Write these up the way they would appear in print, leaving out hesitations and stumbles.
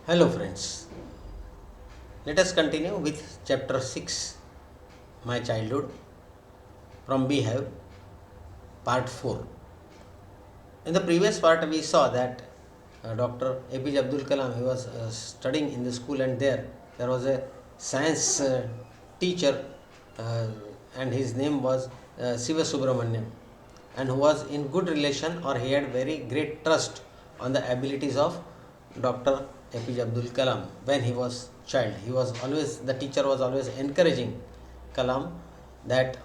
Hello, friends. Let us continue with chapter 6, My Childhood, from Beehive, part 4. In the previous part, we saw that Dr. APJ Abdul Kalam, he was studying in the school, and there was a science teacher, uh, and his name was Siva Subramaniam, and who was in good relation, or he had very great trust on the abilities of Dr. APJ Abdul Kalam when he was child. The teacher was always encouraging Kalam that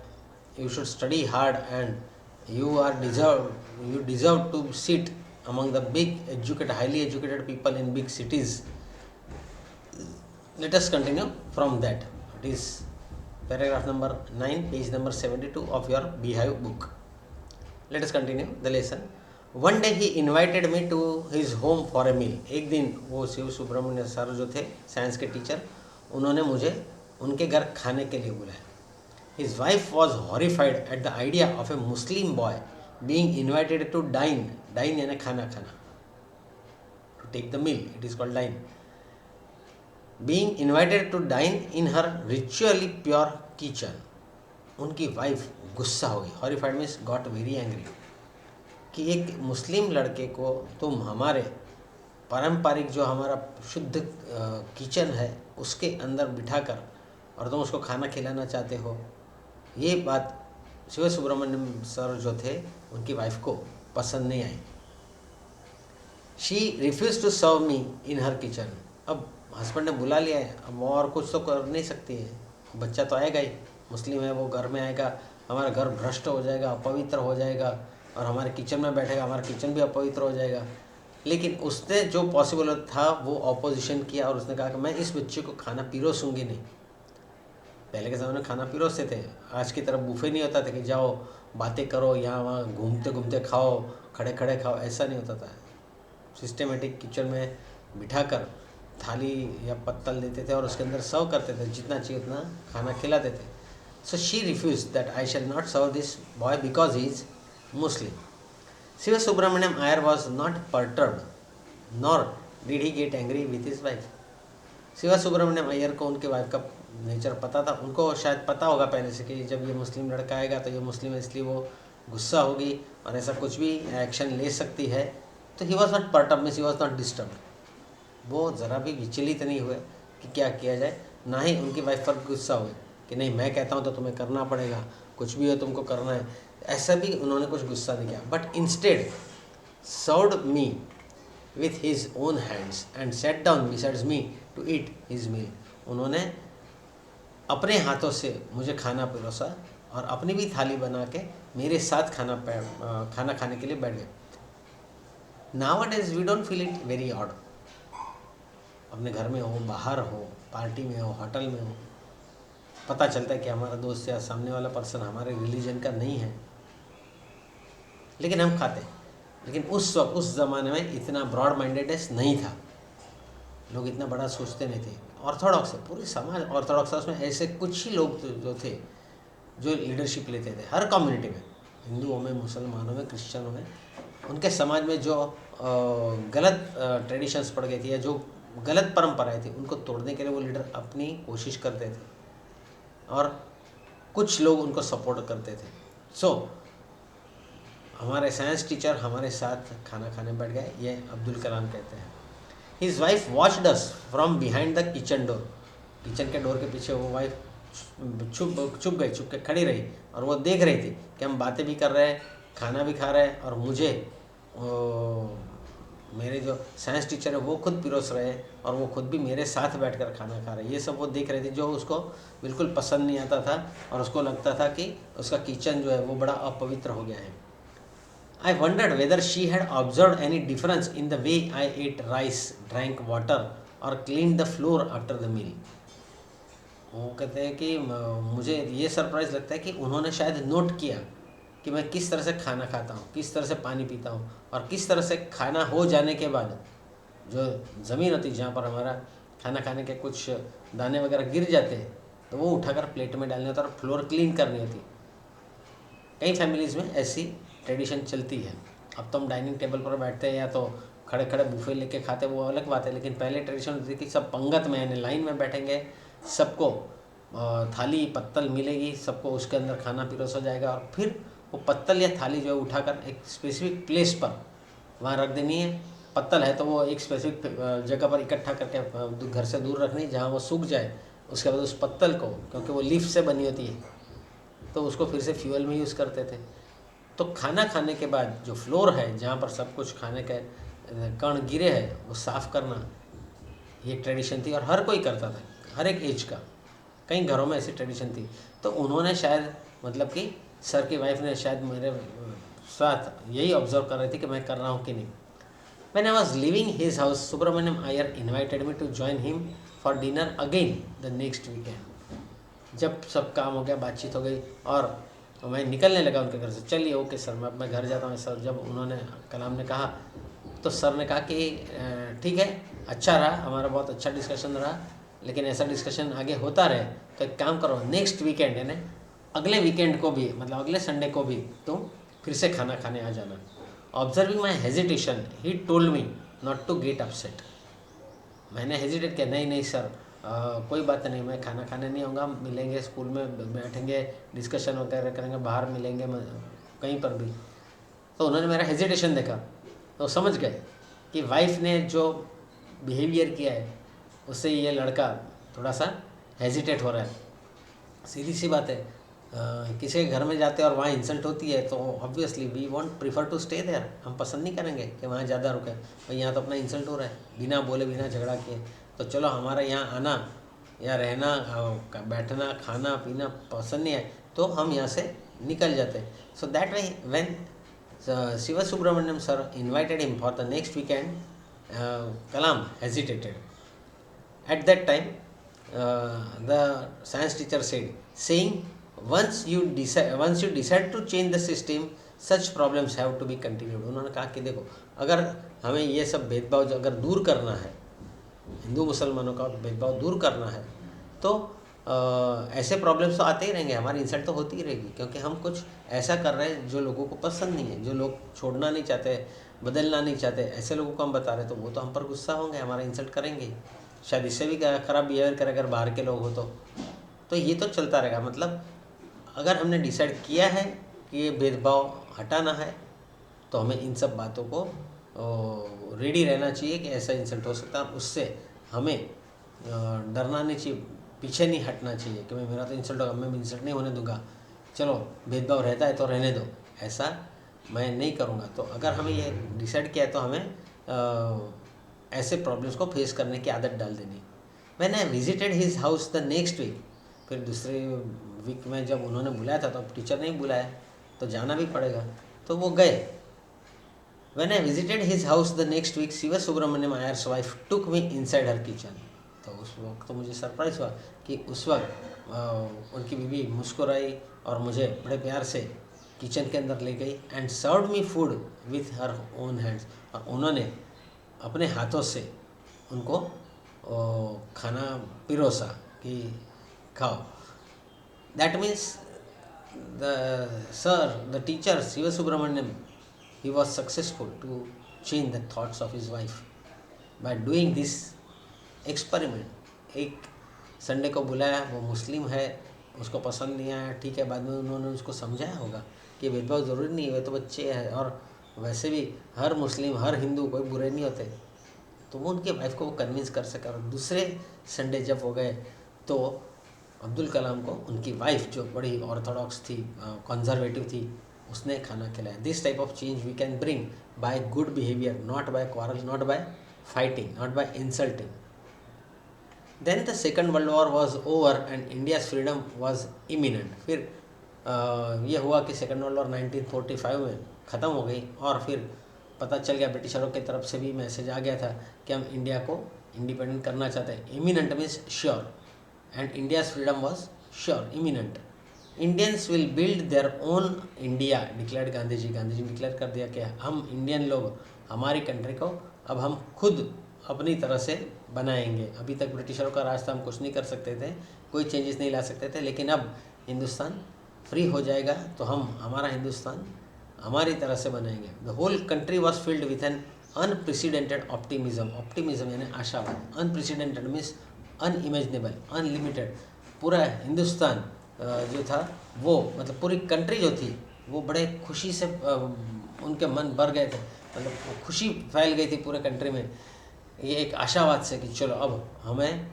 you should study hard, and you deserve to sit among the highly educated people in big cities. Let us continue from that. It is paragraph number 9, page number 72 of your Beehive book. Let us continue the lesson. One day he invited me to his home for a meal. एक दिन वो Shiv Subramanya sir जो थे science के teacher, उन्होंने मुझे उनके घर खाने के लिए बुलाया. His wife was horrified at the idea of a Muslim boy being invited to dine. Dine यानी खाना खाना. To take the meal, it is called dine. Being invited to dine in her ritually pure kitchen. उनकी wife गुस्सा हो गई. Horrified means got very angry. कि एक मुस्लिम लड़के को तुम हमारे पारंपरिक जो हमारा शुद्ध किचन है उसके अंदर बिठाकर और तुम उसको खाना खिलाना चाहते हो. ये बात शिव सुब्रमण्यम सर जो थे उनकी वाइफ को पसंद नहीं आई. She refuse to serve me in her kitchen. अब हस्बैंड ने बुला लिया है, अब वो और कुछ तो कर नहीं सकती है. बच्चा तो आएगा ही, मुस्लिम है, वो घर में आएगा, हमारा घर भ्रष्ट हो जाएगा, अपवित्र हो जाएगा, और हमारे किचन में बैठेगा, हमारा किचन भी अपवित्र हो जाएगा. लेकिन उसने जो पॉसिबल था वो ऑपोजिशन किया और उसने कहा कि मैं इस बच्चे को खाना पिरोसूंगी नहीं. पहले के ज़माने में खाना पिरोसते थे. आज की तरफ बुफे नहीं होता था कि जाओ बातें करो, यहाँ वहाँ घूमते घूमते खाओ, खड़े खड़े खाओ, ऐसा नहीं होता था. सिस्टमेटिक किचन में बिठाकर थाली या पत्तल देते थे और उसके अंदर सर्व करते थे, जितना चाहिए उतना खाना खिलाते थे. So she refuse that I shall not serve this boy because he is Muslim. Siva Subramaniam Iyer was not perturbed, nor did he get angry with his wife. Shiva Subramaniam Iyer को उनके वाइफ का नेचर पता था. उनको शायद पता होगा पहले से कि जब ये मुस्लिम लड़का आएगा तो ये मुस्लिम है, इसलिए वो गुस्सा होगी और ऐसा कुछ भी एक्शन ले सकती है. तो he was not perturb, means he was not disturb. वो ज़रा भी विचलित नहीं हुए कि क्या किया जाए. ना ही उनकी वाइफ पर गुस्सा हुए कि नहीं मैं कहता हूँ तो तुम्हें करना पड़ेगा, कुछ भी हो तुमको करना है, ऐसा भी उन्होंने कुछ गुस्सा नहीं किया. But instead served me with his own hands and set down besides me to eat his meal. उन्होंने अपने हाथों से मुझे खाना पिरोसा और अपनी भी थाली बना के मेरे साथ खाना खाने के लिए बैठ गए. Nowadays we don't feel it very odd. अपने घर में हो, बाहर हो, पार्टी में हो, होटल में हो, पता चलता है कि हमारा दोस्त या सामने वाला पर्सन हमारे रिलीजन का नहीं है, लेकिन हम खाते. लेकिन उस वक्त उस ज़माने में इतना ब्रॉड माइंडेडनेस नहीं था, लोग इतना बड़ा सोचते नहीं थे. ऑर्थोडॉक्स पूरी समाज ऑर्थोडॉक्स, उसमें ऐसे कुछ ही लोग जो थे जो लीडरशिप लेते थे हर कम्युनिटी में, हिंदुओं में, मुसलमानों में, क्रिश्चियनों में. उनके समाज में जो गलत ट्रेडिशंस पड़ गई थी या जो गलत परंपराएं थी उनको तोड़ने के लिए वो लीडर अपनी कोशिश करते थे और कुछ लोग उनको सपोर्ट करते थे. सो हमारे साइंस टीचर हमारे साथ खाना खाने बैठ गए, ये अब्दुल कलाम कहते हैं. His wife watched us from behind the kitchen door. Kitchen के डोर के पीछे वो वाइफ छुप के खड़ी रही और वो देख रही थी कि हम बातें भी कर रहे हैं, खाना भी खा रहे हैं, और मुझे मेरे जो साइंस टीचर है वो खुद पिरोस रहे हैं और वो खुद भी मेरे साथ बैठकर खाना खा रहे हैं. ये सब वो देख रही थी, जो उसको बिल्कुल पसंद नहीं आता था और उसको लगता था कि उसका किचन जो है वो बड़ा अपवित्र हो गया है. I wondered whether she had observed any difference in the way I ate rice, drank water or cleaned the floor after the meal. वो कहते हैं कि मुझे ये सरप्राइज़ लगता है कि उन्होंने शायद नोट किया कि मैं किस तरह से खाना खाता हूँ, किस तरह से पानी पीता हूँ और किस तरह से खाना हो जाने के बाद जो ज़मीन होती जहाँ पर हमारा खाना खाने के कुछ दाने वगैरह गिर जाते हैं तो वो उठाकर प्लेट में डालने होता है और फ्लोर क्लीन करनी होती. कई फैमिलीज़ में ऐसी ट्रेडिशन चलती है. अब तो हम डाइनिंग टेबल पर बैठते हैं या तो खड़े खड़े बुफे लेके खाते वो अलग बात है, लेकिन पहले ट्रेडिशन होती थी कि सब पंगत में यानी लाइन में बैठेंगे, सबको थाली पत्तल मिलेगी, सबको उसके अंदर खाना पिरोसा जाएगा और फिर वो पत्तल या थाली जो है उठाकर एक स्पेसिफिक प्लेस पर वहाँ रख देनी है। पत्तल है तो वो एक स्पेसिफिक जगह पर इकट्ठा करके घर से दूर रखनी, जहाँ वो सूख जाए। उसके बाद उस पत्तल को, क्योंकि वो लीफ से बनी होती है, तो उसको फिर से फ्यूल में यूज़ करते थे। तो खाना खाने के बाद जो फ्लोर है जहाँ पर सब कुछ खाने के कण गिरे हैं वो साफ़ करना, ये ट्रेडिशन थी और हर कोई करता था, हर एक एज का। कई घरों में ऐसी ट्रेडिशन थी। तो उन्होंने शायद मतलब कि सर की वाइफ ने शायद मेरे साथ यही ऑब्जर्व कर रही थी कि मैं कर रहा हूँ कि नहीं। When I was leaving his house, Subramaniam Iyer invited me to join him for dinner again the next weekend. जब सब काम हो गया, बातचीत हो गई और मैं निकलने लगा उनके घर से, चलिए ओके सर मैं अपने घर जाता हूँ सर। जब उन्होंने कलाम ने कहा तो सर ने कहा कि ठीक है, अच्छा रहा, हमारा बहुत अच्छा डिस्कशन रहा, लेकिन ऐसा डिस्कशन आगे होता रहे तो एक काम करो, नेक्स्ट वीकेंड यानी अगले वीकेंड को भी, मतलब अगले संडे को भी तुम फिर से खाना खाने आ जाना। Observing my hesitation he told me not to get upset. मैंने हेजिटेट किया, नहीं नहीं सर कोई बात नहीं, मैं खाना खाने नहीं आऊँगा, मिलेंगे स्कूल में, बैठेंगे, डिस्कशन वगैरह करेंगे, बाहर मिलेंगे कहीं पर भी। तो उन्होंने मेरा हेजिटेशन देखा तो समझ गए कि वाइफ ने जो बिहेवियर किया है उससे ये लड़का थोड़ा सा हेजिटेट हो रहा है। सीधी सी बात है, किसी के घर में जाते हैं और वहाँ इंसल्ट होती है तो obviously we want prefer to stay there. हम पसंद नहीं करेंगे कि वहाँ ज़्यादा रुके, भाई यहाँ तो अपना इंसल्ट हो रहा है बिना बोले बिना झगड़ा किए। तो चलो हमारा यहाँ आना या रहना, बैठना, खाना पीना पसंद नहीं है तो हम यहाँ से निकल जाते हैं। So that way when Siva Subramaniam sir invited him for the next weekend, Kalam hesitated. At that time, the science teacher said, saying, once you decide to change the system, such problems have to be continued. उन्होंने कहा कि देखो, अगर हमें ये सब भेदभाव अगर दूर करना है, हिंदू मुसलमानों का भेदभाव दूर करना है, तो ऐसे प्रॉब्लम्स तो आते ही रहेंगे, हमारी इंसल्ट तो होती ही रहेगी, क्योंकि हम कुछ ऐसा कर रहे हैं जो लोगों को पसंद नहीं है, जो लोग छोड़ना नहीं चाहते, बदलना नहीं चाहते, ऐसे लोगों को हम बता रहे, तो वो तो हम पर गुस्सा होंगे, हमारा इंसल्ट करेंगे, शायद इससे भी ख़राब बिहेवियर करें अगर बाहर के लोग हो तो ये तो चलता रहेगा। मतलब अगर हमने डिसाइड किया है कि ये भेदभाव हटाना है तो हमें इन सब बातों को रेडी रहना चाहिए कि ऐसा इंसल्ट हो सकता है, उससे हमें डरना नहीं चाहिए, पीछे नहीं हटना चाहिए कि मैं मेरा तो इंसल्ट होगा, मैं इंसल्ट नहीं होने दूंगा, चलो भेदभाव रहता है तो रहने दो, ऐसा मैं नहीं करूँगा। तो अगर हमें ये डिसाइड किया है तो हमें ऐसे प्रॉब्लम्स को फेस करने की आदत डाल देनी। मैंने I visited his house the next week, फिर दूसरे वीक में जब उन्होंने बुलाया था तो अब टीचर नहीं बुलाया तो जाना भी पड़ेगा, तो वो गए। When I visited his house the next week, Siva Subramaniam Iyer's wife took me inside her kitchen. तो उस वक्त तो मुझे सरप्राइज़ हुआ कि उस वक्त उनकी बीवी मुस्कुराई और मुझे बड़े प्यार से किचन के अंदर ले गई and served me food with her own hands, और उन्होंने अपने हाथों से उनको खाना पिरोसा कि खाओ। That means the teacher Shiva Subramaniam, he was successful to change the thoughts of his wife by doing this experiment। एक संडे को बुलाया, वो मुस्लिम है, उसको पसंद नहीं आया, ठीक है, बाद में उन्होंने उसको समझाया होगा कि भेदभाव ज़रूरी नहीं है, वे तो बच्चे हैं और वैसे भी हर मुस्लिम हर हिंदू कोई बुरे नहीं होते, तो वो उनके वाइफ को वो कन्विंस कर सका। और दूसरे संडे जब हो गए तो अब्दुल कलाम को उनकी वाइफ जो बड़ी ऑर्थोडॉक्स थी, कंजर्वेटिव थी, उसने खाना खिलाया। This type of change we can bring by good behaviour, not by quarrel, not by fighting, not by insulting. Then the second world war was over and India's freedom was imminent. फिर ये हुआ कि second world war 1945 में ख़त्म हो गई और फिर पता चल गया, ब्रिटिशरों की तरफ से भी मैसेज आ गया था कि हम इंडिया को इंडिपेंडेंट करना चाहते हैं। Imminent means sure and India's freedom was sure, imminent. Indians will build their own India, declared Gandhi ji. Gandhi ji declare कर दिया कि हम इंडियन लोग हमारी कंट्री को अब हम खुद अपनी तरह से बनाएंगे। अभी तक ब्रिटिशरों का राज था, हम कुछ नहीं कर सकते थे, कोई चेंजेस नहीं ला सकते थे, लेकिन अब हिंदुस्तान फ्री हो जाएगा तो हम हमारा हिंदुस्तान हमारी तरह से बनाएंगे। The whole country was filled with an unprecedented optimism, optimism यानी आशावाद, अनप्रेसिडेंटेड मीन्स अनइमेजिनेबल, अनलिमिटेड। पूरा हिंदुस्तान जो था वो, मतलब पूरी कंट्री जो थी वो बड़े खुशी से उनके मन भर गए थे, मतलब खुशी फैल गई थी पूरे कंट्री में ये एक आशावाद से कि चलो अब हमें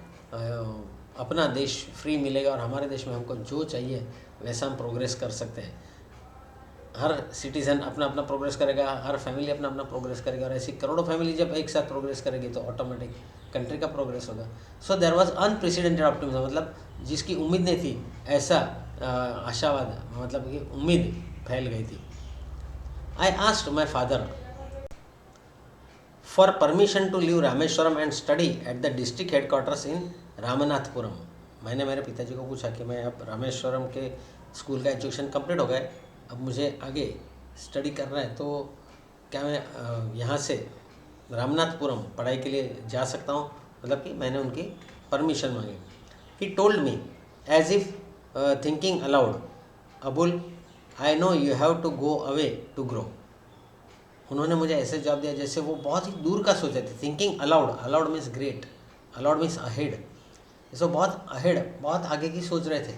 अपना देश फ्री मिलेगा और हमारे देश में हमको जो चाहिए वैसा हम प्रोग्रेस कर सकते हैं। हर सिटीज़न अपना अपना प्रोग्रेस करेगा, हर फैमिली अपना अपना प्रोग्रेस करेगा, और ऐसी करोड़ों फैमिली जब एक साथ प्रोग्रेस करेगी तो ऑटोमेटिक कंट्री का प्रोग्रेस होगा। So there was unprecedented optimism, मतलब जिसकी उम्मीद नहीं थी ऐसा आशावाद, मतलब कि उम्मीद फैल गई थी। I asked my father for permission to leave Rameswaram and study at the district headquarters in Ramanathapuram. मैंने मेरे पिताजी को पूछा कि मैं अब रामेश्वरम के स्कूल का एजुकेशन कंप्लीट हो गया, अब मुझे आगे स्टडी करना है, तो क्या मैं यहाँ से रामनाथपुरम पढ़ाई के लिए जा सकता हूँ, मतलब कि मैंने उनकी परमिशन मांगी। He told me as if thinking aloud, Abul I know you have to go away to grow. उन्होंने मुझे ऐसे जवाब दिया जैसे वो बहुत ही दूर का सोचे थे। Thinking allowed, allowed means great, allowed means ahead, जैसे बहुत अहेड, बहुत आगे की सोच रहे थे,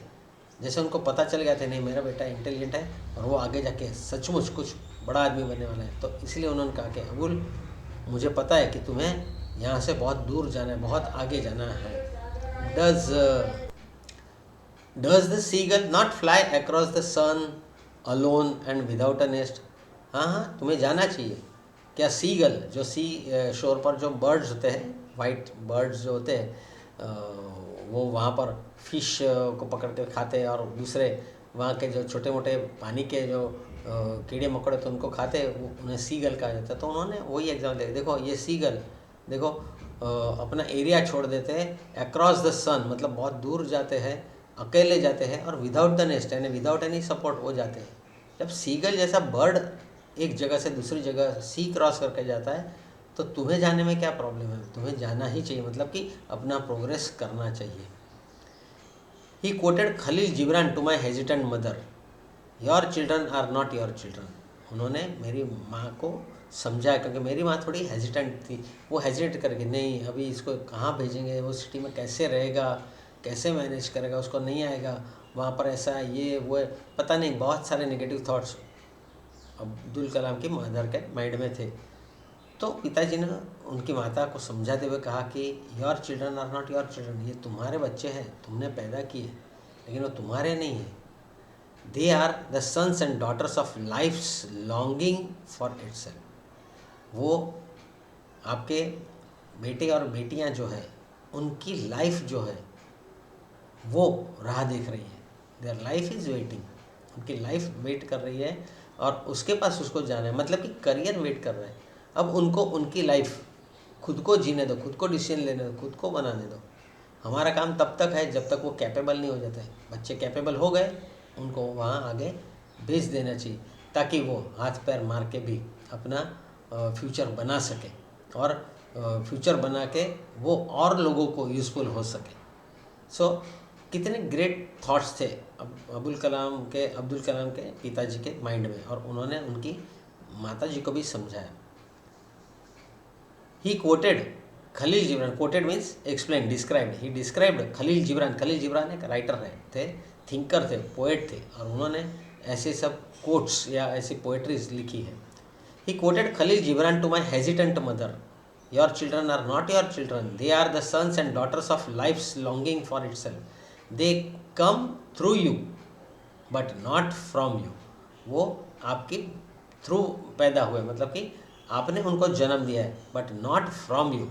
जैसे उनको पता चल गया था नहीं मेरा बेटा इंटेलिजेंट है और वो आगे जाके सचमुच कुछ बड़ा आदमी बनने वाला है। तो इसलिए उन्होंने कहा कि अबुल मुझे पता है कि तुम्हें यहाँ से बहुत दूर जाना है, बहुत आगे जाना है। Does the seagull not fly across the sun alone and without a nest. हाँ हाँ, तुम्हें जाना चाहिए। क्या सीगल, जो सी शोर पर जो बर्ड्स होते हैं, वाइट बर्ड्स जो होते हैं, वो वहाँ पर फिश को पकड़ कर खाते हैं, और दूसरे वहाँ के जो छोटे मोटे पानी के जो कीड़े मकोड़े तो उनको खाते हैं, वो उन्हें सीगल कहा जाता है। तो उन्होंने वही एग्जाम्पल दिया, देखो ये सीगल, देखो अपना एरिया छोड़ देते हैं, अक्रॉस द सन मतलब बहुत दूर जाते हैं, अकेले जाते हैं, और विदाउट द नेस्ट यानी विदाउट एनी सपोर्ट वो जाते हैं। जब सीगल जैसा बर्ड एक जगह से दूसरी जगह सी क्रॉस करके जाता है तो तुम्हें जाने में क्या प्रॉब्लम है, तुम्हें जाना ही चाहिए, मतलब कि अपना प्रोग्रेस करना चाहिए। He quoted Khalil Gibran to my hesitant mother, your children are not your children. उन्होंने मेरी माँ को समझाया, क्योंकि मेरी माँ थोड़ी हेजिटेंट थी, वो हेजिटेट करके नहीं अभी इसको कहाँ भेजेंगे, वो सिटी में कैसे रहेगा, कैसे मैनेज करेगा, उसको नहीं आएगा, वहाँ पर ऐसा ये वो है, पता नहीं, बहुत सारे नेगेटिव थॉट्स अब्दुल कलाम की मदर के माइंड में थे। तो पिताजी ने उनकी माता को समझाते हुए कहा कि your children are not your children, ये तुम्हारे बच्चे हैं, तुमने पैदा किए, लेकिन वो तुम्हारे नहीं हैं। They are the sons and daughters of life's longing for itself. वो आपके बेटे और बेटियां जो है उनकी लाइफ जो है वो राह देख रही है, देयर लाइफ इज़ वेटिंग, उनकी लाइफ वेट कर रही है और उसके पास उसको जाना है, मतलब कि करियर वेट कर रहा है। अब उनको उनकी लाइफ खुद को जीने दो, खुद को डिसीजन लेने दो, खुद को बनाने दो। हमारा काम तब तक है जब तक वो कैपेबल नहीं हो जाते। बच्चे कैपेबल हो गए, उनको वहाँ आगे भेज देना चाहिए ताकि वो हाथ पैर मार के भी अपना फ्यूचर बना सके, और फ्यूचर बना के वो और लोगों को यूज़फुल हो सके। सो कितने ग्रेट थॉट्स थे अब्दुल कलाम के पिताजी के माइंड में, और उन्होंने उनकी माता जी को भी समझाया। He quoted Khalil Gibran, quoted means explain, described, he described Khalil Gibran. Khalil Gibran एक राइटर थे, थिंकर थे, पोएट थे, और उन्होंने ऐसे सब कोट्स या ऐसी पोएट्रीज लिखी है। He quoted Khalil Gibran to my hesitant mother, your children are not your children, they are the sons and daughters of life's longing for itself, they come through you but not from you. वो आपके through पैदा हुए, मतलब कि आपने उनको जन्म दिया है, बट नॉट फ्रॉम यू,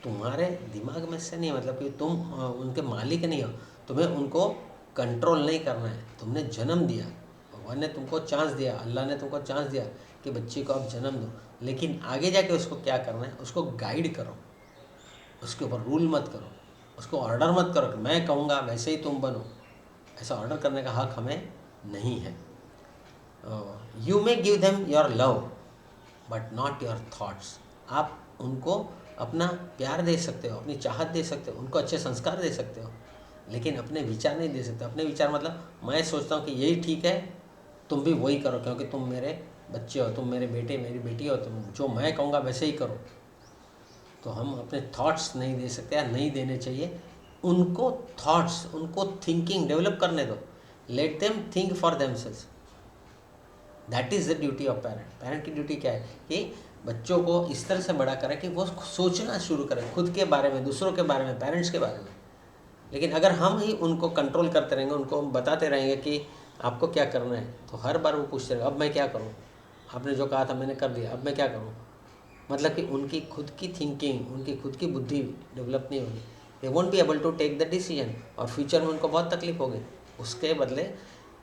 तुम्हारे दिमाग में से नहीं, मतलब कि तुम उनके मालिक नहीं हो, तुम्हें उनको कंट्रोल नहीं करना है। तुमने जन्म दिया, भगवान ने तुमको चांस दिया, अल्लाह ने तुमको चांस दिया कि बच्चे को आप जन्म दो, लेकिन आगे जाके उसको क्या करना है, उसको गाइड करो, उसके ऊपर रूल मत करो, उसको ऑर्डर मत करो कि मैं कहूँगा वैसे ही तुम बनो। ऐसा ऑर्डर करने का हक हमें नहीं है। You may give them your love but not your thoughts. आप उनको अपना प्यार दे सकते हो, अपनी चाहत दे सकते हो, उनको अच्छे संस्कार दे सकते हो, लेकिन अपने विचार नहीं दे सकते। अपने विचार मतलब मैं सोचता हूँ कि यही ठीक है, तुम भी वही करो क्योंकि तुम मेरे बच्चे हो, तुम मेरे बेटे मेरी बेटी हो, तुम जो मैं कहूँगा वैसे ही करो। तो हम अपने थॉट्स नहीं दे सकते या नहीं देने चाहिए। उनको थॉट्स, उनको थिंकिंग डेवलप करने दो। Let them think for themselves. That is the duty of parent. Parent की ड्यूटी क्या है कि बच्चों को इस तरह से बड़ा करें कि वो सोचना शुरू करें खुद के बारे में, दूसरों के बारे में, पेरेंट्स के बारे में। लेकिन अगर हम ही उनको कंट्रोल करते रहेंगे, उनको बताते रहेंगे कि आपको क्या करना है, तो हर बार वो पूछते रहेंगे अब मैं क्या करूँ, आपने जो कहा था मैंने कर दिया, अब मैं क्या करूँ। मतलब कि उनकी खुद की थिंकिंग, उनकी खुद की बुद्धि डेवलप नहीं होगी। They won't be able to take the decision, और फ्यूचर में उनको बहुत तकलीफ होगी। उसके बदले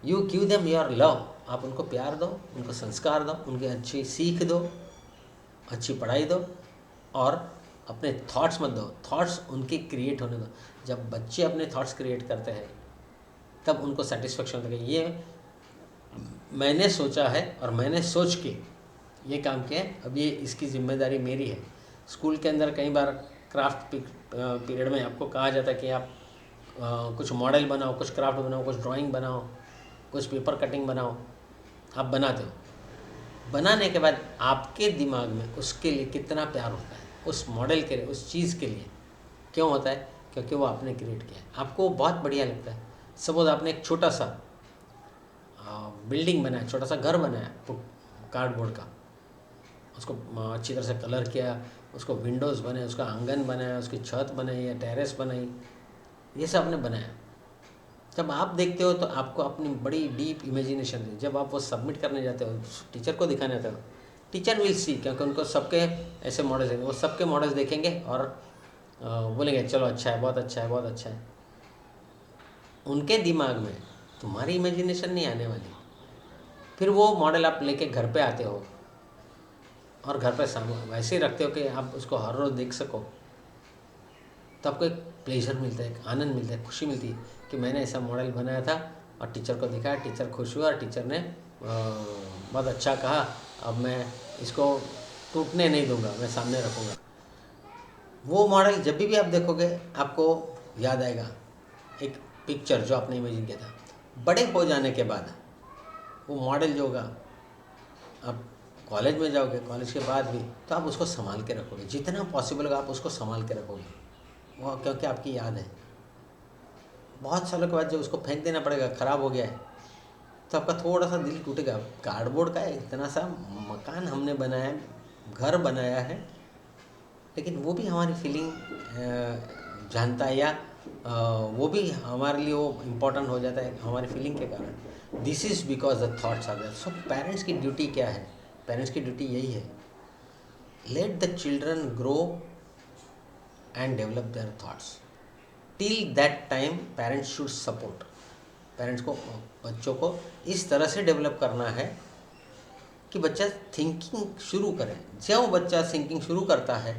you give them your love. आप उनको प्यार दो, उनको संस्कार दो, उनकी अच्छी सीख दो, अच्छी पढ़ाई दो, और अपने थॉट्स मत दो। थॉट्स उनके क्रिएट होने दो। जब बच्चे अपने थॉट्स क्रिएट करते हैं तब उनको सेटिस्फेक्शन होता है, ये मैंने सोचा है और मैंने सोच के ये काम किया है, अब ये इसकी जिम्मेदारी मेरी है। स्कूल के अंदर कई बार क्राफ्ट पीरियड में आपको कहा जाता है कि आप कुछ मॉडल बनाओ, कुछ क्राफ्ट बनाओ, कुछ ड्राइंग बनाओ, कुछ पेपर कटिंग बनाओ। आप बनाते हो। बनाने के बाद आपके दिमाग में उसके लिए कितना प्यार होता है, उस मॉडल के लिए, उस चीज़ के लिए। क्यों होता है? क्योंकि वो आपने क्रिएट किया है। आपको बहुत बढ़िया लगता है। सपोज आपने एक छोटा सा बिल्डिंग बनाया, छोटा सा घर बनाया कार्डबोर्ड का, उसको अच्छी तरह से कलर किया, उसको विंडोज़ बनाए, उसका आंगन बनाया, उसकी छत बनाई या टेरेस बनाई, ये सब आपने बनाया। जब आप देखते हो तो आपको अपनी बड़ी डीप इमेजिनेशन है। जब आप वो सबमिट करने जाते हो, टीचर को दिखाने जाते हो, टीचर विल सी, क्योंकि उनको सबके ऐसे मॉडल्स हैं, वो सबके मॉडल्स देखेंगे और बोलेंगे चलो अच्छा है, बहुत अच्छा है, बहुत अच्छा है। उनके दिमाग में तुम्हारी इमेजिनेशन नहीं आने वाली। फिर वो मॉडल आप लेके घर पे आते हो और घर पे वैसे ही रखते हो कि आप उसको हर रोज़ देख सको, तो आपको एक प्लेजर मिलता है, एक आनंद मिलता है, खुशी मिलती है कि मैंने ऐसा मॉडल बनाया था और टीचर को दिखाया, टीचर खुश हुआ और टीचर ने बहुत अच्छा कहा, अब मैं इसको टूटने नहीं दूंगा, मैं सामने रखूँगा। वो मॉडल जब भी आप देखोगे आपको याद आएगा एक पिक्चर जो आपने इमेजिन किया था। बड़े हो जाने के बाद वो मॉडल जो होगा, आप कॉलेज में जाओगे, कॉलेज के बाद भी, तो आप उसको संभाल के रखोगे, जितना पॉसिबल होगा आप उसको संभाल के रखोगे, वो क्योंकि आपकी याद है। बहुत सालों के बाद जब उसको फेंक देना पड़ेगा, ख़राब हो गया है, तो आपका थोड़ा सा दिल टूटेगा। कार्डबोर्ड का इतना सा मकान हमने बनाया, घर बनाया है, लेकिन वो भी हमारी फीलिंग जानता है, या वो भी हमारे लिए वो इम्पोर्टेंट हो जाता है हमारी फीलिंग के कारण। This is because the thoughts are there. So parents की ड्यूटी क्या है? पेरेंट्स की ड्यूटी यही है, let the children grow and develop their thoughts. Till that time parents should support. Parents को बच्चों को इस तरह से डेवलप करना है कि बच्चा थिंकिंग शुरू करे। जब बच्चा थिंकिंग शुरू करता है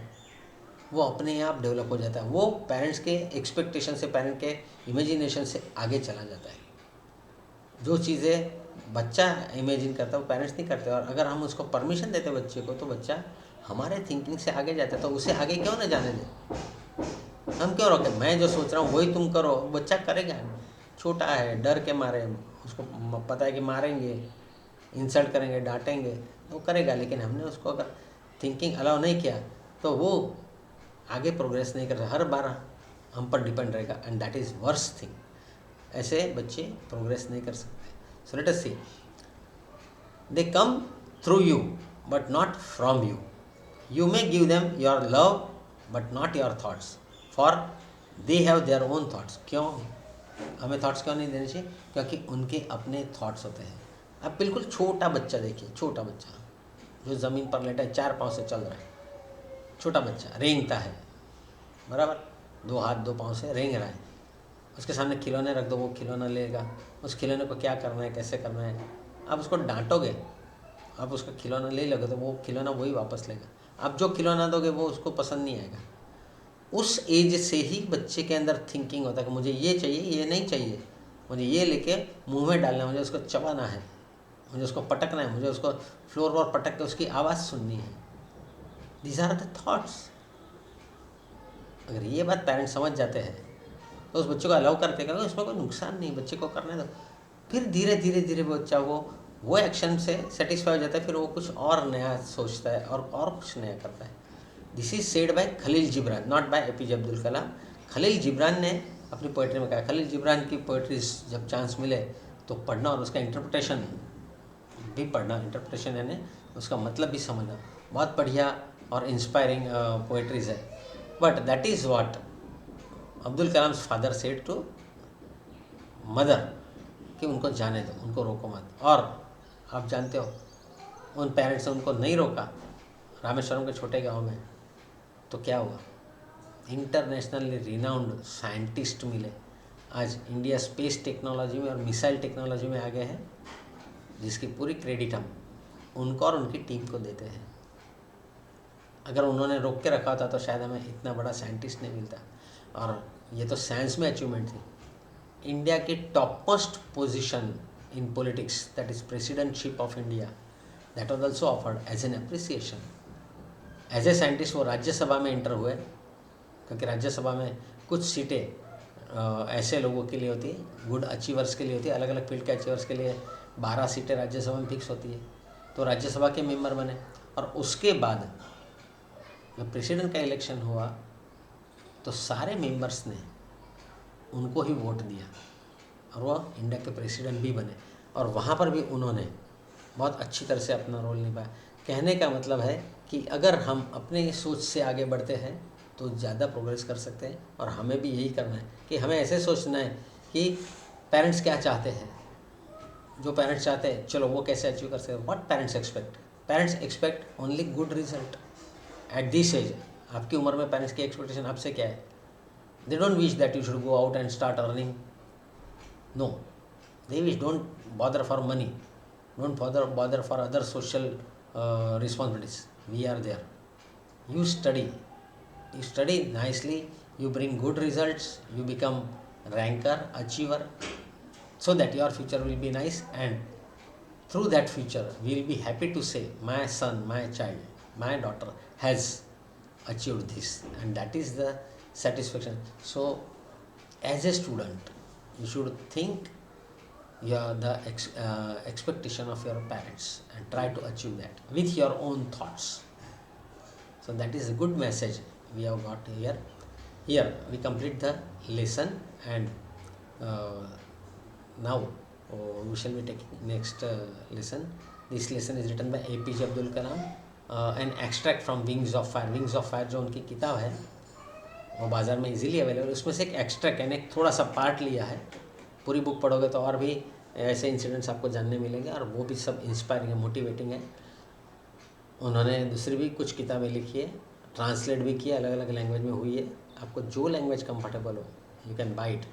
वो अपने आप डेवलप हो जाता है। वो पेरेंट्स के एक्सपेक्टेशन से, पेरेंट के इमेजिनेशन से आगे चला जाता है। जो चीज़ें बच्चा इमेजिन करता है वो पेरेंट्स नहीं करते, और अगर हम उसको परमिशन देते बच्चे को तो बच्चा हमारे थिंकिंग से आगे जाता है। तो उसे आगे क्यों ना जाने दें? हम क्यों रोके? मैं जो सोच रहा हूँ वही तुम करो। बच्चा करेगा, छोटा है, डर के मारे, उसको पता है कि मारेंगे, इंसल्ट करेंगे, डांटेंगे, वो करेगा। लेकिन हमने उसको अगर थिंकिंग अलाउ नहीं किया तो वो आगे प्रोग्रेस नहीं कर सकता, हर बार हम पर डिपेंड रहेगा, and that is worse thing. ऐसे बच्चे प्रोग्रेस नहीं कर सकते। So let us see, they come through you but not from you. You may give them your love but not your thoughts, for they have their own thoughts. क्यों हमें thoughts क्यों नहीं देने चाहिए? क्योंकि उनके अपने थॉट्स होते हैं। अब बिल्कुल छोटा बच्चा देखिए, छोटा बच्चा जो ज़मीन पर लेटा है, 4 पाँव से चल रहा है, छोटा बच्चा रेंगता है, बराबर, 2 हाथ 2 पाँव से रेंग रहा है। उसके सामने खिलौने रख दो, वो खिलौना लेगा। उस खिलौने को क्या करना है, कैसे करना है, आप उसको डांटोगे, आप उसका खिलौना ले लोगे तो वो खिलौना वही वापस लेगा। आप जो खिलौना दोगे वो उसको पसंद नहीं आएगा। उस एज से ही बच्चे के अंदर थिंकिंग होता है कि मुझे ये चाहिए, ये नहीं चाहिए, मुझे ये लेके मुंह में डालना है, मुझे उसको चबाना है, मुझे उसको पटकना है, मुझे उसको फ्लोर पर पटक के उसकी आवाज़ सुननी है। These are the thoughts. अगर ये बात पेरेंट्स समझ जाते हैं तो उस बच्चे को अलाउ करते हैं, उसमें कोई नुकसान नहीं, बच्चे को करने दो। फिर धीरे धीरे धीरे बच्चा वो वो एक्शन से सेटिस्फाई हो जाता है, फिर वो कुछ और नया सोचता है और कुछ नया करता है। This is said by Khalil Gibran, not by APJ Abdul Kalam. Khalil Gibran ने अपनी पोइट्री में कहा। खलील जिब्रान की पोइट्रीज जब चांस मिले तो पढ़ना और उसका इंटरप्रिटेशन भी पढ़ना, इंटरप्रिटेशन यानी उसका मतलब भी समझना। बहुत बढ़िया और इंस्पायरिंग पोइट्रीज है। But that is what Abdul Kalam father said to mother कि उनको जाने दो, उनको रोको मत। और आप जानते हो उन पेरेंट्स ने उनको नहीं रोका रामेश्वरम के छोटे गांव में, तो क्या हुआ? इंटरनेशनली रिनाउंड साइंटिस्ट मिले। आज इंडिया स्पेस टेक्नोलॉजी में और मिसाइल टेक्नोलॉजी में आगे है, जिसकी पूरी क्रेडिट हम उनको और उनकी टीम को देते हैं। अगर उन्होंने रोक के रखा होता तो शायद हमें इतना बड़ा साइंटिस्ट नहीं मिलता। और ये तो साइंस में अचीवमेंट थी। इंडिया की top most position in politics, that is presidentship of India, that was also offered as an appreciation. As a scientist वो राज्यसभा में इंटर हुए, क्योंकि राज्यसभा में कुछ सीटें ऐसे लोगों के लिए होती है, गुड अचीवर्स के लिए होती है। अलग अलग फील्ड के अचीवर्स के लिए 12 सीटें राज्यसभा में फिक्स होती है। तो राज्यसभा के मेंबर बने और उसके बाद जब प्रेसिडेंट का इलेक्शन हुआ तो सारे मेंबर्स ने उनको ही वोट दिया और वह इंडिया के प्रेसिडेंट भी बने। और वहाँ पर भी उन्होंने बहुत अच्छी तरह से अपना रोल निभाया। कहने का मतलब है कि अगर हम अपने सोच से आगे बढ़ते हैं तो ज़्यादा प्रोग्रेस कर सकते हैं। और हमें भी यही करना है कि हमें ऐसे सोचना है कि पेरेंट्स क्या चाहते हैं, जो पेरेंट्स चाहते हैं चलो वो कैसे अचीव कर सकते हैं। What parents expect? Parents expect only good result at this age. आपकी उम्र में पेरेंट्स की एक्सपेक्टेशन आपसे क्या है? They don't wish that you should go out and start earning, no. They wish don't bother for money, don't bother for other social responsibilities. We are there. You study nicely, you bring good results, you become ranker, achiever, so that your future will be nice, and through that future we will be happy to say my son, my child, my daughter has achieved this, and that is the satisfaction. So as a student you should think the expectation of your parents and try to achieve that with your own thoughts. So that is a good message we have got here. Here we complete the lesson, and now we shall be taking next lesson. This lesson is written by APJ Abdul Kalam, an extract from Wings of Fire. Wings of Fire जो उनकी किताब है वो बाज़ार में easily available, उसमें से एक एक्सट्रैक्ट यानी थोड़ा सा पार्ट लिया है। पूरी बुक पढ़ोगे तो और भी ऐसे इंसिडेंट्स आपको जानने मिलेंगे, और वो भी सब इंस्पायरिंग है, मोटिवेटिंग है। उन्होंने दूसरी भी कुछ किताबें लिखी है, ट्रांसलेट भी किया, अलग अलग लैंग्वेज में हुई है। आपको जो लैंग्वेज कंफर्टेबल हो यू कैन बाय इट।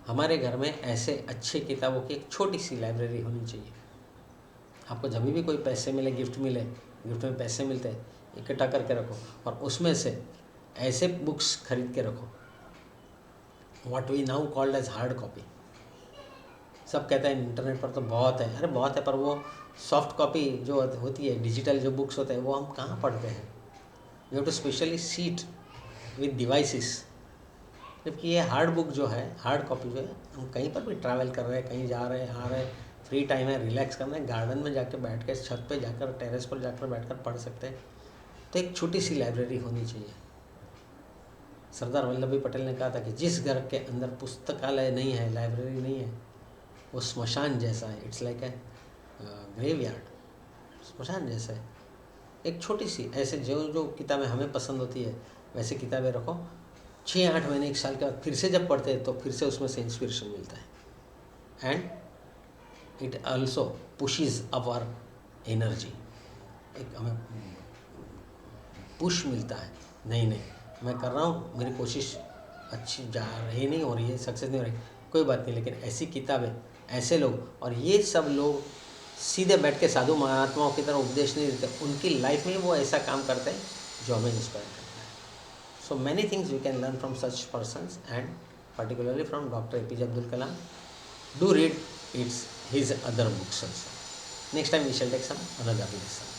हमारे घर में ऐसे अच्छे किताबों की एक छोटी सी लाइब्रेरी होनी चाहिए। आपको जब भी कोई पैसे मिले, गिफ्ट मिले, गिफ्ट में पैसे मिलते हैं, इकट्ठा करके रखो और उसमें से ऐसे बुक्स खरीद के रखो what we now called as hard copy. सब कहते हैं इंटरनेट पर तो बहुत है, अरे बहुत है, पर वो सॉफ्ट कॉपी जो होती है, डिजिटल जो बुक्स होते हैं, वो हम कहाँ पढ़ते हैं। You have to specially sit with devices. जबकि ये हार्ड बुक जो है, हार्ड कॉपी जो है, हम कहीं पर भी ट्रैवल कर रहे हैं, कहीं जा रहे हैं, आ रहे हैं, फ्री टाइम है, रिलैक्स करना है, गार्डन में जाकर बैठ के, छत पे जाकर, टेरेस पर जाकर बैठकर पढ़ सकते हैं। तो एक छोटी सी लाइब्रेरी होनी चाहिए। सरदार वल्लभ भाई पटेल ने कहा था कि जिस घर के अंदर पुस्तकालय नहीं है, लाइब्रेरी नहीं है, वो स्मशान जैसा है। इट्स लाइक ए ग्रेवयार्ड, स्मशान जैसा है। एक छोटी सी ऐसे जो किताबें हमें पसंद होती है वैसे किताबें रखो। 6-8 महीने, 1 साल के बाद फिर से जब पढ़ते हैं तो फिर से उसमें से इंस्पिरेशन मिलता है, and it also pushes our energy. एक हमें पुश मिलता है, नहीं मैं कर रहा हूँ, मेरी कोशिश अच्छी जा रही नहीं हो रही है, सक्सेस नहीं हो रही, कोई बात नहीं, लेकिन ऐसी किताबें, ऐसे लोग, और ये सब लोग सीधे बैठ के साधु महात्माओं की तरह उपदेश नहीं देते, उनकी लाइफ में वो ऐसा काम करते हैं जो हमें इंस्पायर करता है। So many things we can learn from such persons, and particularly from Dr. APJ Abdul Kalam. Do read his other books also. Next time we shall take some another lesson.